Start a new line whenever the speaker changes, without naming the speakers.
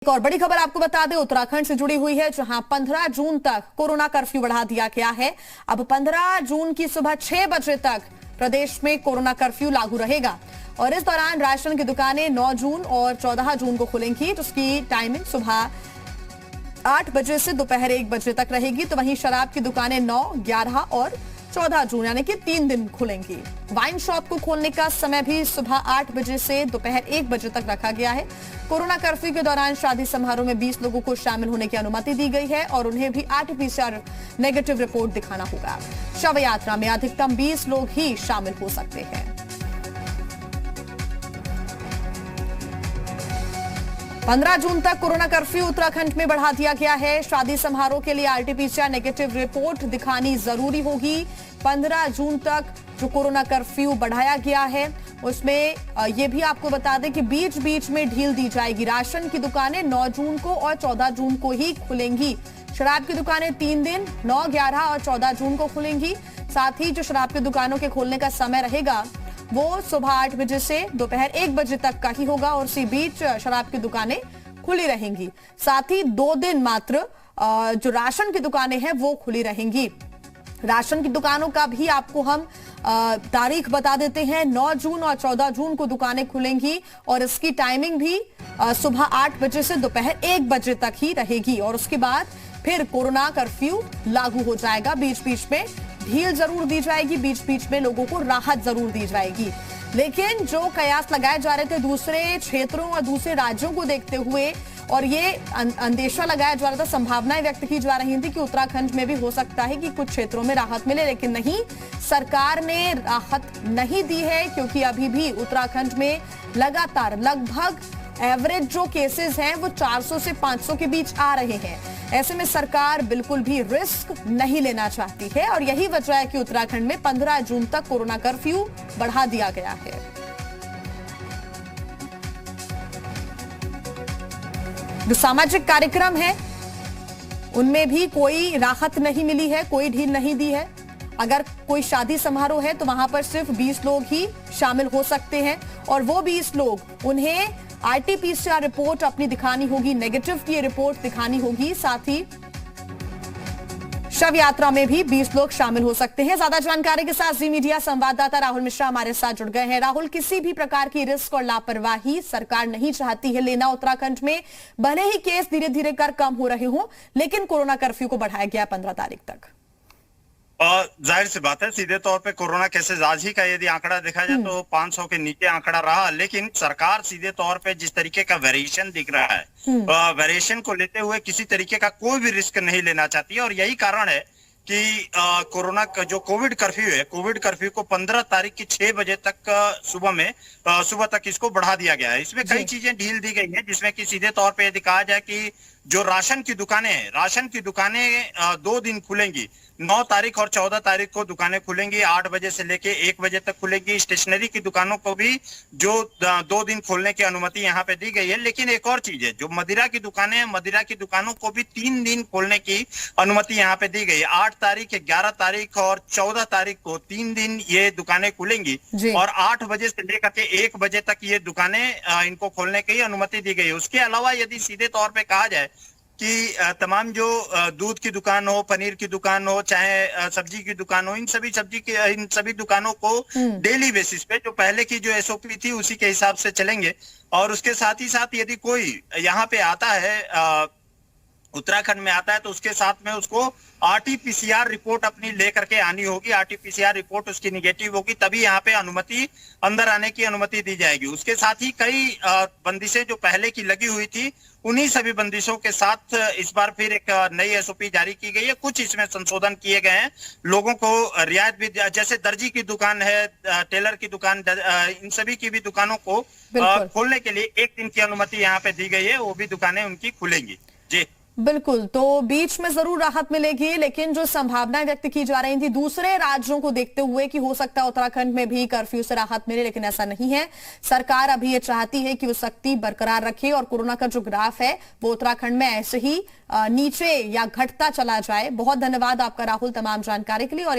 एक और बड़ी खबर आपको बता दें, उत्तराखंड से जुड़ी हुई है, जहां 15 जून तक कोरोना कर्फ्यू बढ़ा दिया गया है। अब 15 जून की सुबह 6 बजे तक प्रदेश में कोरोना कर्फ्यू लागू रहेगा और इस दौरान राशन की दुकानें 9 जून और 14 जून को खुलेंगी, जिसकी टाइमिंग सुबह 8 बजे से दोपहर 1 बजे तक रहेगी। तो वहीं शराब की दुकानें 9, 11 और 14 जून यानी कि 3 दिन खुलेंगी। वाइन शॉप को खोलने का समय भी सुबह 8 बजे से दोपहर 1 बजे तक रखा गया है। कोरोना कर्फ्यू के दौरान शादी समारोह में 20 लोगों को शामिल होने की अनुमति दी गई है और उन्हें भी आरटीपीसीआर नेगेटिव रिपोर्ट दिखाना होगा। शव यात्रा में अधिकतम 20 लोग ही शामिल हो सकते हैं। 15 जून तक कोरोना कर्फ्यू उत्तराखंड में बढ़ा दिया गया है। शादी समारोह के लिए आरटीपीसीआर नेगेटिव रिपोर्ट दिखानी जरूरी होगी। 15 जून तक जो कोरोना कर्फ्यू बढ़ाया गया है उसमें यह भी आपको बता दें कि बीच बीच में ढील दी जाएगी। राशन की दुकानें 9 जून को और 14 जून को ही खुलेंगी। शराब की दुकानें 3 दिन 9, 11 और 14 जून को खुलेंगी। साथ ही जो शराब की दुकानों के खोलने का समय रहेगा वो सुबह 8 बजे से दोपहर 1 बजे तक का ही होगा और इसी बीच शराब की दुकानें खुली रहेंगी। साथ ही 2 दिन मात्र जो राशन की दुकानें हैं वो खुली रहेंगी। राशन की दुकानों का भी आपको हम तारीख बता देते हैं। 9 जून और 14 जून को दुकानें खुलेंगी और इसकी टाइमिंग भी सुबह 8 बजे से दोपहर 1 बजे तक ही रहेगी और उसके बाद फिर कोरोना कर्फ्यू लागू हो जाएगा। बीच बीच में ढील जरूर दी जाएगी, बीच बीच में लोगों को राहत जरूर दी जाएगी। लेकिन जो कयास लगाए जा रहे थे दूसरे क्षेत्रों और दूसरे राज्यों को देखते हुए और ये अंदेशा लगाया जा रहा था, संभावनाएं व्यक्त की जा रही थी कि उत्तराखंड में भी हो सकता है कि कुछ क्षेत्रों में राहत मिले, लेकिन नहीं, सरकार ने राहत नहीं दी है क्योंकि अभी भी उत्तराखंड में लगातार लगभग एवरेज जो केसेस हैं वो 400 से 500 के बीच आ रहे हैं। ऐसे में सरकार बिल्कुल भी रिस्क नहीं लेना चाहती है और यही वजह है कि उत्तराखंड में 15 जून तक कोरोना कर्फ्यू बढ़ा दिया गया है। जो सामाजिक कार्यक्रम है उनमें भी कोई राहत नहीं मिली है, कोई ढील नहीं दी है। अगर कोई शादी समारोह है तो वहां पर सिर्फ 20 लोग ही शामिल हो सकते हैं और वो 20 लोग उन्हें आरटीपीसीआर रिपोर्ट अपनी दिखानी होगी, नेगेटिव की रिपोर्ट दिखानी होगी। साथ ही शव यात्रा में भी 20 लोग शामिल हो सकते हैं। ज्यादा जानकारी के साथ जी मीडिया संवाददाता राहुल मिश्रा हमारे साथ जुड़ गए हैं। राहुल, किसी भी प्रकार की रिस्क और लापरवाही सरकार नहीं चाहती है लेना उत्तराखंड में। भले ही केस धीरे धीरे कर कम हो रहे हों, लेकिन कोरोना कर्फ्यू को बढ़ाया गया 15 तारीख तक।
जाहिर सी बात है, सीधे तौर पे कोरोना केसेस आज ही का यदि आंकड़ा देखा जाए तो 500 के नीचे आंकड़ा रहा, लेकिन सरकार सीधे तौर पे जिस तरीके का वेरिएशन दिख रहा है, वेरिएशन को लेते हुए किसी तरीके का कोई भी रिस्क नहीं लेना चाहती है और यही कारण है कि कोरोना का जो कोविड कर्फ्यू है, कोविड कर्फ्यू को 15 तारीख की 6 बजे तक सुबह तक इसको बढ़ा दिया गया है। इसमें कई चीजें ढील दी गई हैं, जिसमें कि सीधे तौर पे यदि कहा जाए कि जो राशन की दुकानें हैं, राशन की दुकानें 2 दिन खुलेंगी। 9 तारीख और 14 तारीख को दुकानें खुलेंगी, 8 बजे से लेके 1 बजे तक खुलेंगी। स्टेशनरी की दुकानों को भी जो 2 दिन खोलने की अनुमति यहाँ पे दी गई है। लेकिन एक और चीज है, जो मदिरा की दुकानें हैं, मदिरा की दुकानों को भी 3 दिन खोलने की अनुमति यहाँ पे दी गई है। 8 तारीख, 11 तारीख और 14 तारीख को 3 दिन ये दुकानें खुलेंगी और 8 बजे से लेकर के 1 बजे तक ये दुकानें इनको खोलने की अनुमति दी गई है। उसके अलावा यदि सीधे तौर पे कहा जाए कि तमाम जो दूध की दुकान हो, पनीर की दुकान हो, चाहे सब्जी की दुकान हो, इन सभी दुकानों को डेली बेसिस पे जो पहले की जो एसओपी थी उसी के हिसाब से चलेंगे। और उसके साथ ही साथ यदि कोई यहाँ पे आता है, उत्तराखंड में आता है, तो उसके साथ में उसको आरटीपीसीआर रिपोर्ट अपनी लेकर के आनी होगी। आरटीपीसीआर रिपोर्ट उसकी निगेटिव होगी, तभी यहाँ पे अंदर आने की अनुमति दी जाएगी। उसके साथ ही कई बंदिशें जो पहले की लगी हुई थी, उन्हीं सभी बंदिशों के साथ इस बार फिर एक नई एसओपी जारी की गई है। कुछ इसमें संशोधन किए गए हैं, लोगों को रियायत भी, जैसे दर्जी की दुकान है, टेलर की दुकान, इन सभी की भी दुकानों को खोलने के लिए 1 दिन की अनुमति यहाँ पे दी गई है। वो भी दुकानें उनकी खुलेंगी। जी
बिल्कुल, तो बीच में जरूर राहत मिलेगी, लेकिन जो संभावनाएं व्यक्त की जा रही थी दूसरे राज्यों को देखते हुए कि हो सकता है उत्तराखंड में भी कर्फ्यू से राहत मिले, लेकिन ऐसा नहीं है। सरकार अभी ये चाहती है कि वो सख्ती बरकरार रखे और कोरोना का जो ग्राफ है वो उत्तराखंड में ऐसे ही नीचे या घटता चला जाए। बहुत धन्यवाद आपका राहुल तमाम जानकारी के लिए। और